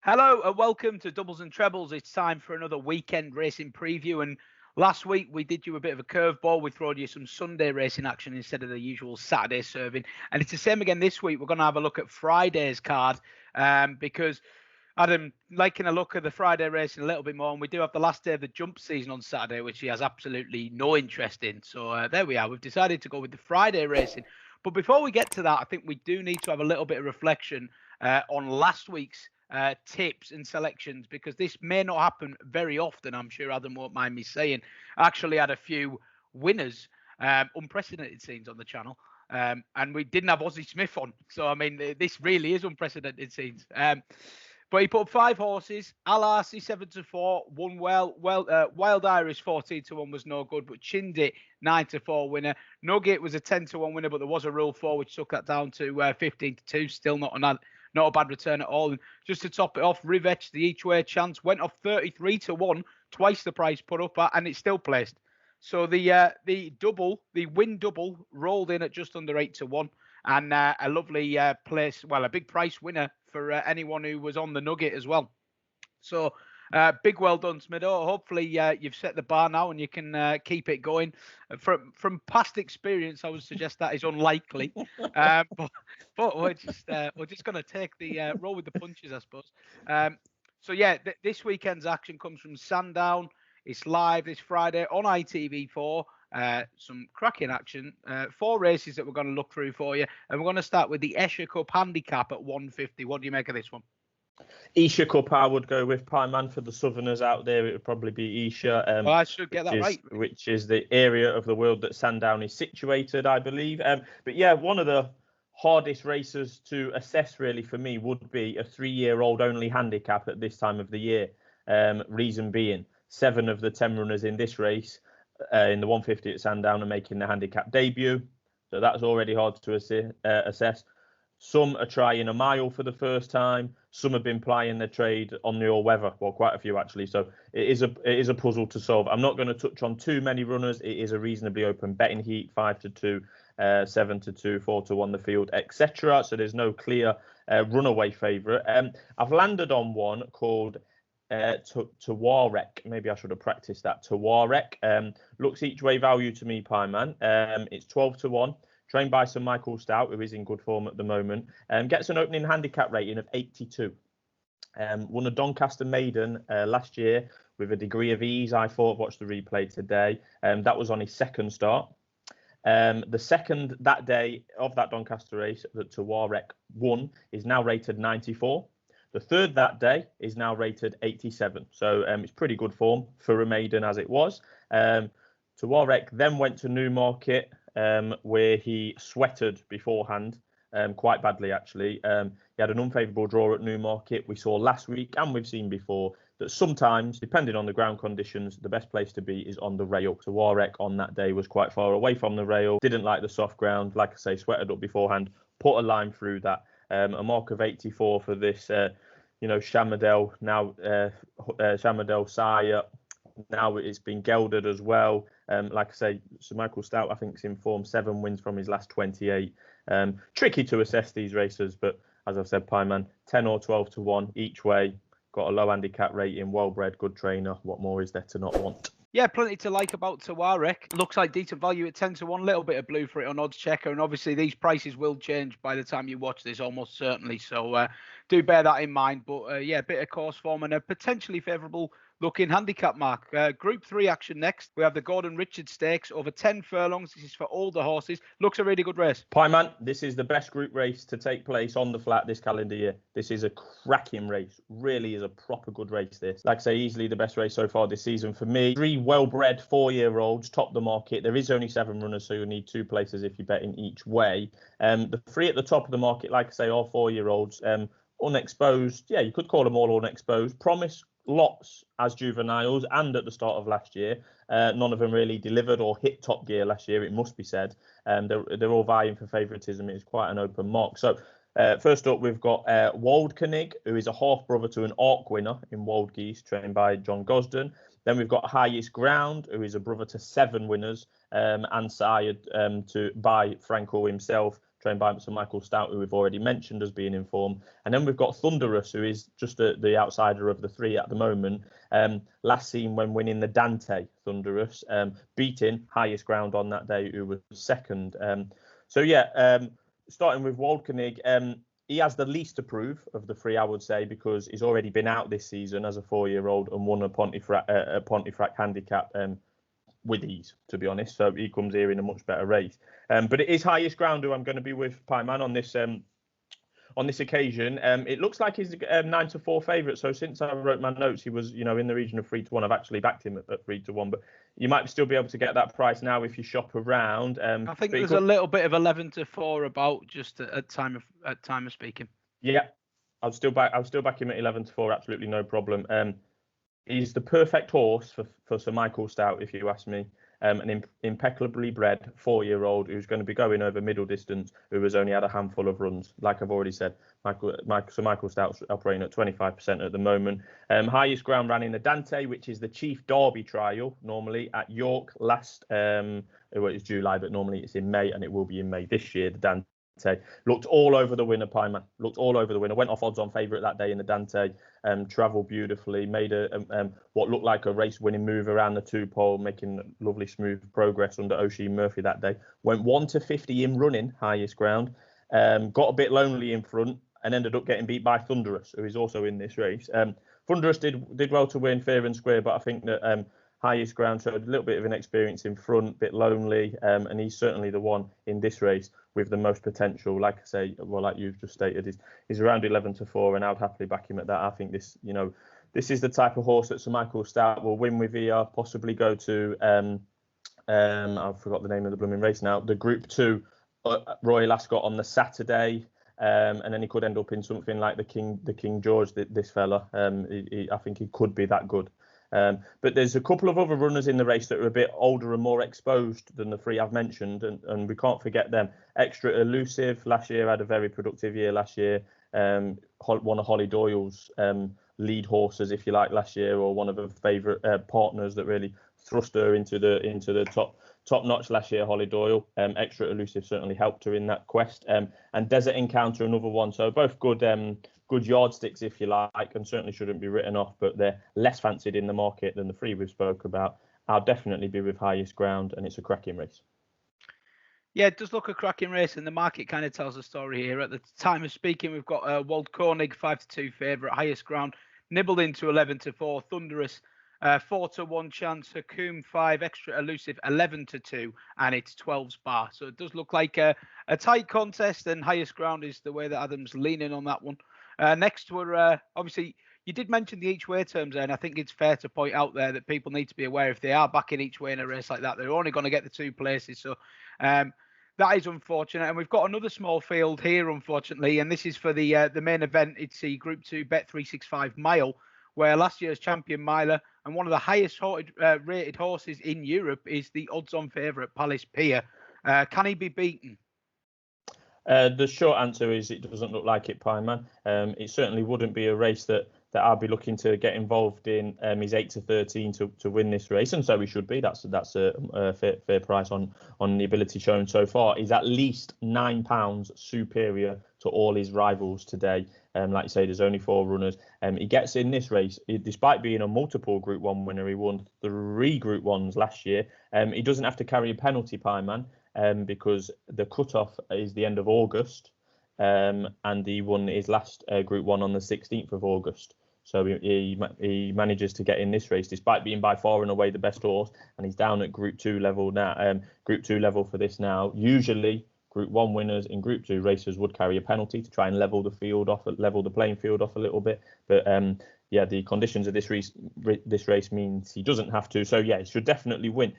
Hello and welcome to Doubles and Trebles. It's time for another weekend racing preview. And last week we did you a bit of a curveball. We threw you some Sunday racing action instead of the usual Saturday serving. And it's the same again this week. We're going to have a look at Friday's card because Adam liking a look at the Friday racing a little bit more. And we do have the last day of the jump season on Saturday, which he has absolutely no interest in. So there we are. We've decided to go with the Friday racing. But before we get to that, I think we do need to have a little bit of reflection on last week's tips and selections, because this may not happen very often. I'm sure Adam won't mind me saying. I actually had a few winners, unprecedented scenes on the channel, and we didn't have Ozzie Smith on. So, I mean, this really is unprecedented scenes. But he put 5 horses. Al-Arsi 7-4, won well. Wild Irish 14-1 was no good, but Chindit 9-4 winner. Nugget was a 10-1 winner, but there was a rule 4 which took that down to 15-2. Still not a bad return at all. And just to top it off, Rivech, the each way chance, went off 33-1, twice the price put up at, and it's still placed. So the win double rolled in at just under 8-1, and a lovely place, well, a big price winner for anyone who was on the Nugget as well. So big well done, Smido. Hopefully you've set the bar now and you can keep it going. From past experience, I would suggest that is unlikely. But we're just going to take the roll with the punches, I suppose. So yeah, this weekend's action comes from Sandown. It's live this Friday on ITV4. Some cracking action. 4 races that we're going to look through for you. And we're going to start with the Esher Cup Handicap at 150. What do you make of this one? Esher Cup, I would go with Pie Man. For the Southerners out there, it would probably be Esher. Well, I should get that right. Which is the area of the world that Sandown is situated, I believe. But yeah, one of the hardest races to assess really for me would be a 3-year-old only handicap at this time of the year. Reason being, 7 of the 10 runners in this race in the 150 at Sandown are making their handicap debut. So that's already hard to assess. Some are trying a mile for the first time. Some have been plying their trade on the all-weather. Well, quite a few actually. So it is a puzzle to solve. I'm not going to touch on too many runners. It is a reasonably open betting heat: 5-2, 7-2, 4-1 the field, etc. So there's no clear runaway favourite. I've landed on one called Tawaareq. Maybe I should have practiced that. Tawaareq looks each way value to me, Pie Man. It's 12-1. Trained by Sir Michael Stout, who is in good form at the moment, gets an opening handicap rating of 82. Won a Doncaster Maiden last year with a degree of ease. I thought, watched the replay today. That was on his second start. The second that day of that Doncaster race that Tawaareq won is now rated 94. The third that day is now rated 87. So it's pretty good form for a maiden as it was. Tawaareq then went to Newmarket, where he sweated beforehand quite badly, actually. He had an unfavourable draw at Newmarket. We saw last week, and we've seen before, that sometimes, depending on the ground conditions, the best place to be is on the rail. Tawaareq on that day was quite far away from the rail, didn't like the soft ground, like I say, sweated up beforehand, put a line through that. A mark of 84 for this, Shamadel, now Shamadel sire. Now it's been gelded as well. Like I say, Sir Michael Stout, I think, is in form. 7 wins from his last 28. Tricky to assess these races, but as I've said, Pie Man, 10 or 12-1 each way. Got a low handicap rating, well-bred, good trainer. What more is there to not want? Yeah, plenty to like about Tawaareq. Looks like decent value at 10-1. Little bit of blue for it on Odds Checker, and obviously these prices will change by the time you watch this, almost certainly. So do bear that in mind. But yeah, a bit of course form and a potentially favourable looking handicap mark. Group 3 action next. We have the Gordon Richards Stakes over 10 furlongs. This is for older horses. Looks a really good race. Pie Man, this is the best group race to take place on the flat this calendar year. This is a cracking race. Really is a proper good race, this. Like I say, easily the best race so far this season for me. 3 well-bred 4-year-olds top the market. There is only 7 runners, so you'll need 2 places if you bet in each way. The 3 at the top of the market, like I say, are 4-year-olds. Unexposed. Yeah, you could call them all unexposed. Promise lots as juveniles and at the start of last year. None of them really delivered or hit top gear last year, it must be said. They're all vying for favouritism. It's quite an open mark. So first up, we've got Waldkönig, who is a half-brother to an ARC winner in Wild Geese, trained by John Gosden. Then we've got Highest Ground, who is a brother to 7 winners and sired by Franco himself, trained by Sir Michael Stout, who we've already mentioned as being in form. And then we've got Thunderous, who is just the outsider of the three at the moment. Last seen when winning the Dante, Thunderous, beating highest ground on that day, who was second. Starting with Waldkonig, he has the least to prove of the three, I would say, because he's already been out this season as a 4-year-old and won a Pontefract handicap with ease, to be honest. So he comes here in a much better race. But it is highest ground who I'm going to be with, Pieman, on this occasion. It looks like he's 9-4 favourite. So since I wrote my notes, he was, in the region of 3-1. I've actually backed him at 3-1, but you might still be able to get that price now if you shop around. I think there's a little bit of 11-4 about just at time of speaking. Yeah, I'll still back him at 11-4. Absolutely no problem. He's the perfect horse for Sir Michael Stout, if you ask me. An impeccably bred 4-year-old who's going to be going over middle distance, who has only had a handful of runs. Like I've already said, Sir Michael Stout's operating at 25% at the moment. Highest ground ran in the Dante, which is the Chief Derby trial, normally at York last. It's July, but normally it's in May, and it will be in May this year. The Dante looked all over the winner, Pieman. Looked all over the winner. Went off odds on favourite that day in the Dante. Travelled beautifully. Made what looked like a race-winning move around the 2-pole, making lovely smooth progress under O'Shea Murphy that day. Went 1-50 in running, highest ground. Got a bit lonely in front and ended up getting beat by Thunderous, who is also in this race. Thunderous did well to win fair and square, but I think that highest ground showed a little bit of an experience in front, bit lonely, and he's certainly the one in this race with the most potential. Like I say, like you've just stated, he's around 11-4, and I'd happily back him at that. I think this is the type of horse that Sir Michael Stout will win with VR, possibly go to, I forgot the name of the blooming race now, the Group 2 Royal Ascot on the Saturday. And then he could end up in something like the King George, this fella. I think he could be that good. But there's a couple of other runners in the race that are a bit older and more exposed than the three I've mentioned, and we can't forget them. Extra Elusive last year had a very productive year last year. One of Holly Doyle's lead horses, if you like, last year, or one of her favourite partners that really thrust her into the top notch last year, Holly Doyle. Extra Elusive certainly helped her in that quest. And Desert Encounter, another one. So both good yardsticks, if you like, and certainly shouldn't be written off, but they're less fancied in the market than the three we've spoke about. I'll definitely be with highest ground, and it's a cracking race. Yeah, it does look a cracking race, and the market kind of tells the story here. At the time of speaking, we've got Waldkonig 5-2 favourite, highest ground, nibbled into 11-4, Thunderous 4-1 chance, Hakoom 5, Extra Elusive 11-2, and it's 12's bar. So it does look like a tight contest, and highest ground is the way that Adam's leaning on that one. Next, we're obviously, you did mention the each way terms there, and I think it's fair to point out there that people need to be aware if they are backing each way in a race like that, they're only going to get the 2 places. So that is unfortunate. And we've got another small field here, unfortunately, and this is for the main event. It's the Group 2 Bet365 Mile, where last year's champion miler and one of the highest rated horses in Europe is the odds-on favourite Palace Pier. Can he be beaten? The short answer is it doesn't look like it, Pieman. It certainly wouldn't be a race that I'll be looking to get involved in. He's 8-13 to win this race, and so he should be. That's a fair price on the ability shown so far. He's at least £9 superior to all his rivals today. Like you say, there's only 4 runners. He gets in this race, despite being a multiple Group 1 winner. He won 3 Group 1s last year. He doesn't have to carry a penalty, Pieman, because the cut-off is the end of August, and he won his last Group 1 on the 16th of August. So he manages to get in this race, despite being by far and away the best horse, and he's down at Group 2 level now. Group 2 level for this now. Usually, Group 1 winners in Group 2 races would carry a penalty to try and level the playing field off a little bit. But the conditions of this race means he doesn't have to. So yeah, he should definitely win.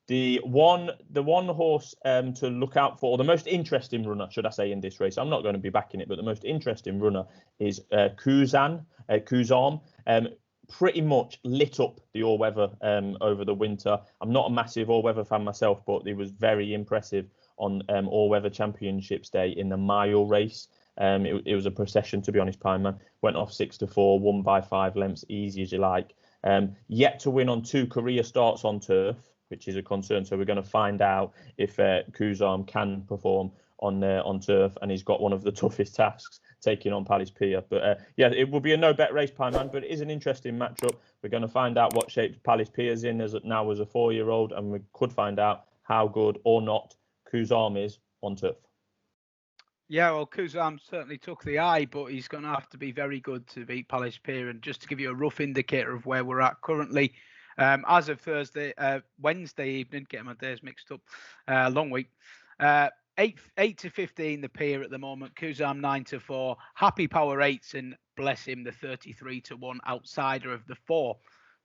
The one horse to look out for, or the most interesting runner, should I say, in this race, I'm not going to be backing it, but the most interesting runner is Kuzan. Pretty much lit up the all-weather over the winter. I'm not a massive all-weather fan myself, but it was very impressive on all-weather championships day in the mile race. It was a procession, to be honest, Pieman. Went off 6-4, won by 5 lengths, easy as you like. Yet to win on 2 career starts on turf, which is a concern. So we're going to find out if Kuzan can perform on turf, and he's got one of the toughest tasks, taking on Palace Pier. But yeah, it will be a no bet race, Pie Man, but it is an interesting matchup. We're going to find out what shape Palace Pier's in as a 4-year-old, and we could find out how good or not Kuzam is on turf. Yeah, well, Kuzam certainly took the eye, but he's going to have to be very good to beat Palace Pier. And just to give you a rough indicator of where we're at currently, as of Wednesday evening, getting my days mixed up, long week, 8 to 15 the Pier at the moment, Kuzam 9 to 4, Happy Power 8s, and bless him, the 33 to 1 outsider of the 4.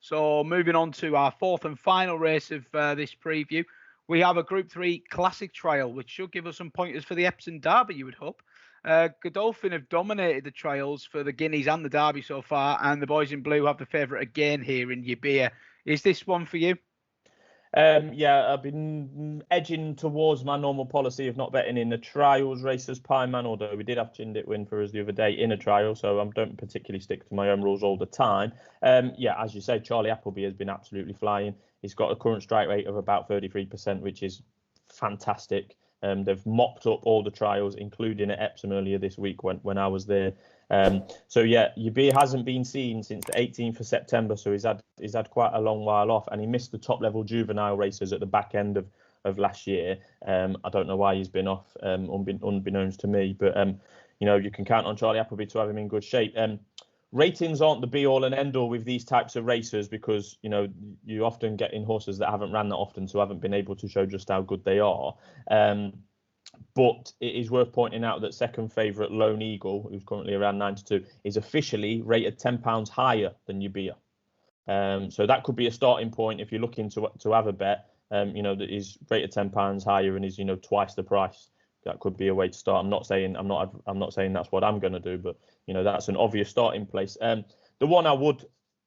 So moving on to our fourth and final race of this preview. We have a Group 3 Classic Trial, which should give us some pointers for the Epsom Derby, you would hope. Godolphin have dominated the trials for the Guineas and the Derby so far, and the boys in blue have the favourite again here in Yabia. Is this one for you? Yeah, I've been edging towards my normal policy of not betting in the trials races, Pie Man, although we did have Chindit win for us the other day in a trial, so I don't particularly stick to my own rules all the time. Yeah, as you say, Charlie Appleby has been absolutely flying. He's got a current strike rate of about 33%, which is fantastic. They've mopped up all the trials, including at Epsom earlier this week when I was there. So yeah, Yabir hasn't been seen since the 18th of September, so he's had quite a long while off, and he missed the top level juvenile races at the back end of last year. I don't know why he's been off, unbeknownst to me, but you can count on Charlie Appleby to have him in good shape. Ratings aren't the be all and end all with these types of races, because you often get in horses that haven't ran that often, so haven't been able to show just how good they are. But it is worth pointing out that second favourite Lone Eagle, who's currently around 92, is officially rated £10 higher than Yabia. So that could be a starting point if you're looking to have a bet. That is rated £10 higher and is twice the price. That could be a way to start. I'm not saying that's what I'm going to do, but that's an obvious starting place. The one I would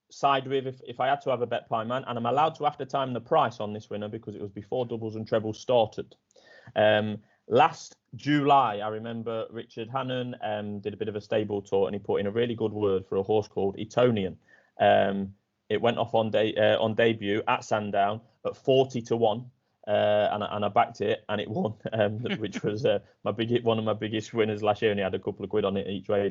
side with if I had to have a bet, Pie Man, and I'm allowed to after time the price on this winner because it was before doubles and trebles started. Last July, I remember Richard Hannon did a bit of a stable tour, and he put in a really good word for a horse called Etonian. It went off on debut at Sandown at 40 to 1. And I backed it, and it won, which was one of my biggest winners last year, and he had a couple of quid on it each way.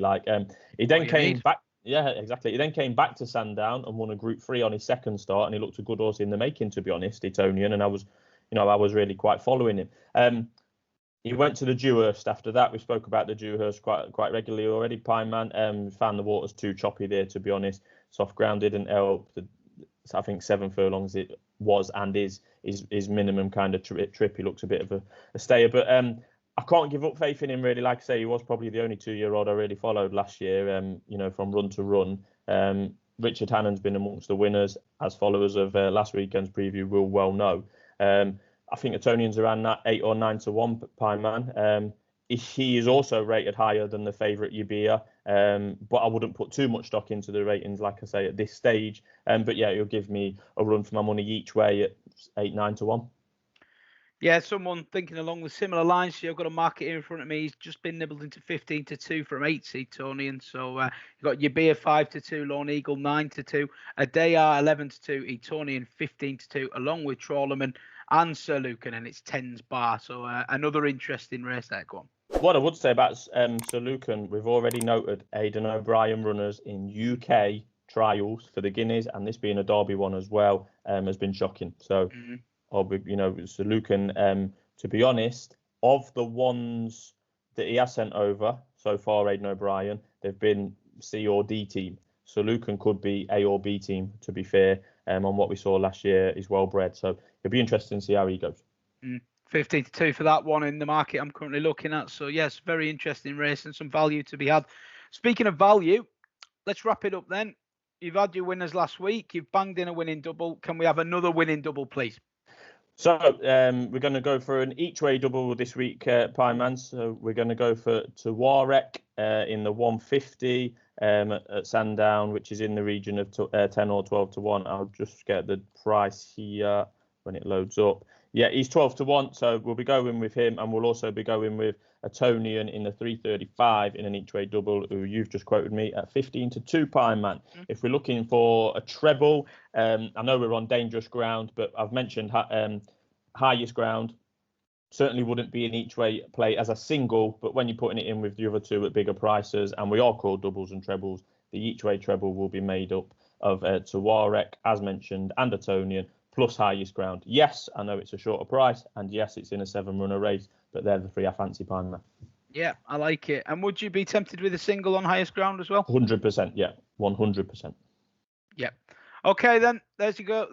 He then came back. Yeah, exactly. He then came back to Sandown and won a Group 3 on his second start, and he looked a good horse in the making, to be honest, Etonian, and I was really quite following him. He went to the Dewhurst after that. We spoke about the Dewhurst quite regularly already, Pie Man. Found the waters too choppy there, to be honest. Soft ground didn't help. I think 7 furlongs it was and is minimum kind of trip. He looks a bit of a stayer, but I can't give up faith in him, really. Like I say, he was probably the only 2-year-old I really followed last year, from run to run. Richard Hannon's been amongst the winners, as followers of last weekend's preview will well know. I think Etonian's around that 8 or 9 to 1, Pie Man. He is also rated higher than the favourite Yabia, but I wouldn't put too much stock into the ratings, like I say, at this stage. But yeah, it'll give me a run for my money each way at 8, 9 to 1. Yeah, someone thinking along the similar lines. So I've got a market here in front of me. He's just been nibbled into 15 to 2 from 8 Etonian. So you've got Yabia 5 to 2, Lone Eagle 9 to 2, Adayar 11 to 2, Etonian 15 to 2, along with Trawlerman and Sir Lucan, and it's 10's bar. So another interesting race there. Go on. What I would say about Sir Lucan, we've already noted Aidan O'Brien runners in UK trials for the Guineas, and this being a Derby one as well, has been shocking. So, Sir Lucan, to be honest, of the ones that he has sent over so far, Aidan O'Brien, they've been C or D team. So Lucan could be A or B team, to be fair, on what we saw last year. He's well bred, so it'll be interesting to see how he goes. 15 to 2 for that one in the market I'm currently looking at. So yes, very interesting race and some value to be had. Speaking of value, let's wrap it up then. You've had your winners last week. You've banged in a winning double. Can we have another winning double, please? So we're going to go for an each way double this week, Pie Man. So we're going to go for Tawaareq in the 150 at Sandown, which is in the region of 10 or 12 to 1. I'll just get the price here when it loads up. Yeah, he's 12 to 1, so we'll be going with him, and we'll also be going with Etonian in the 335 in an each way double, who you've just quoted me at 15 to 2, Pie Man. If we're looking for a treble, I know we're on dangerous ground, but I've mentioned highest ground. Certainly wouldn't be an each way play as a single, but when you're putting it in with the other two at bigger prices, and we are called doubles and trebles, the each way treble will be made up of Tawaareq, as mentioned, and Etonian, plus highest ground. Yes, I know it's a shorter price, and yes, it's in a 7-runner race, but they're the three I fancy, Pine Man. Yeah, I like it. And would you be tempted with a single on highest ground as well? 100%, yeah, 100%. Yeah. Okay, then. There's your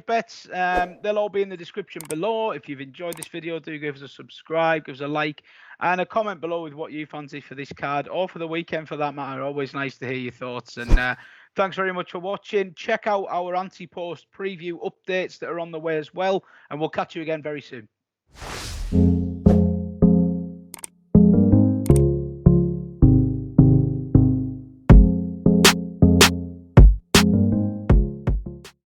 bets. They'll all be in the description below. If you've enjoyed this video, do give us a subscribe, give us a like, and a comment below with what you fancy for this card or for the weekend for that matter. Always nice to hear your thoughts. And thanks very much for watching. Check out our Ante post preview updates that are on the way as well. And we'll catch you again very soon.